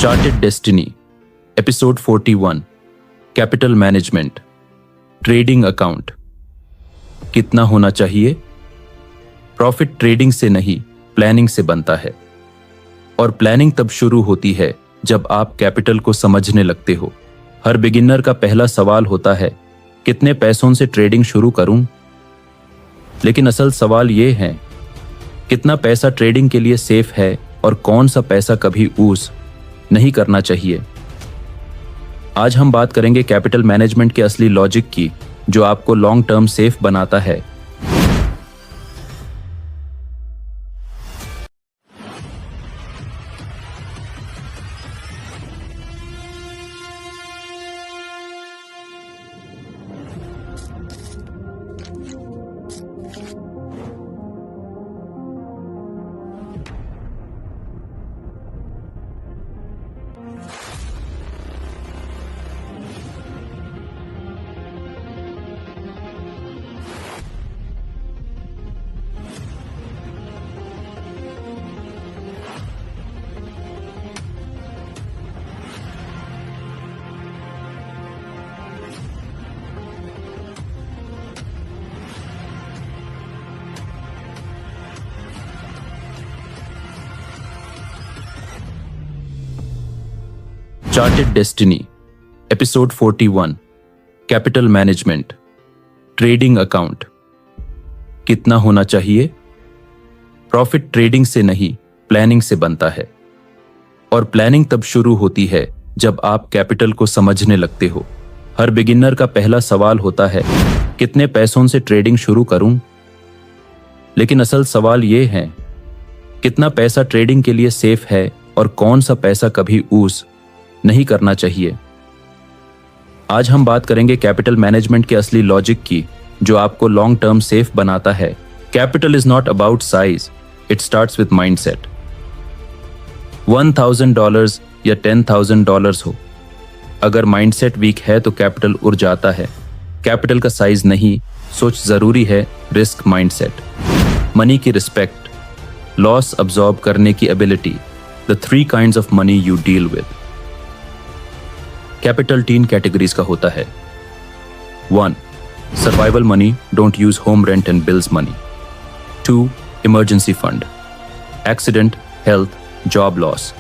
Chartered destiny episode 41 capital management trading account. कितना होना चाहिए? प्रॉफिट ट्रेडिंग से नहीं, प्लानिंग से बनता है। और प्लानिंग तब शुरू होती है जब आप कैपिटल को समझने लगते हो। हर बिगिनर का पहला सवाल होता है, कितने पैसों से ट्रेडिंग शुरू करूं? लेकिन असल सवाल यह है, कितना पैसा ट्रेडिंग के लिए सेफ है और कौन सा पैसा कभी यूज नहीं करना चाहिए। आज हम बात करेंगे कैपिटल मैनेजमेंट के असली लॉजिक की, जो आपको लॉन्ग टर्म सेफ बनाता है। Chartered destiny episode 41 capital management trading account. कितना होना चाहिए? प्रॉफिट ट्रेडिंग से नहीं, प्लानिंग से बनता है। और प्लानिंग तब शुरू होती है जब आप कैपिटल को समझने लगते हो। हर बिगिनर का पहला सवाल होता है, कितने पैसों से ट्रेडिंग शुरू करूं? लेकिन असल सवाल यह है, कितना पैसा ट्रेडिंग के लिए सेफ है और कौन सा पैसा कभी यूज नहीं करना चाहिए। आज हम बात करेंगे कैपिटल मैनेजमेंट के असली लॉजिक की, जो आपको लॉन्ग टर्म सेफ बनाता है। Capital is not about size, it starts with mindset. $1,000 या $10,000 हो, अगर माइंडसेट वीक है तो कैपिटल उड़ जाता है। कैपिटल का साइज नहीं, सोच जरूरी है, रिस्क माइंडसेट। मनी की रिस्पेक्ट, लॉस अब्सॉर्ब करने की ability, the 3 kinds of money you deal with. Capital 3 categories का होता है। 1. Survival money, don't use home rent and bills money. 2. Emergency fund, accident, health, job loss.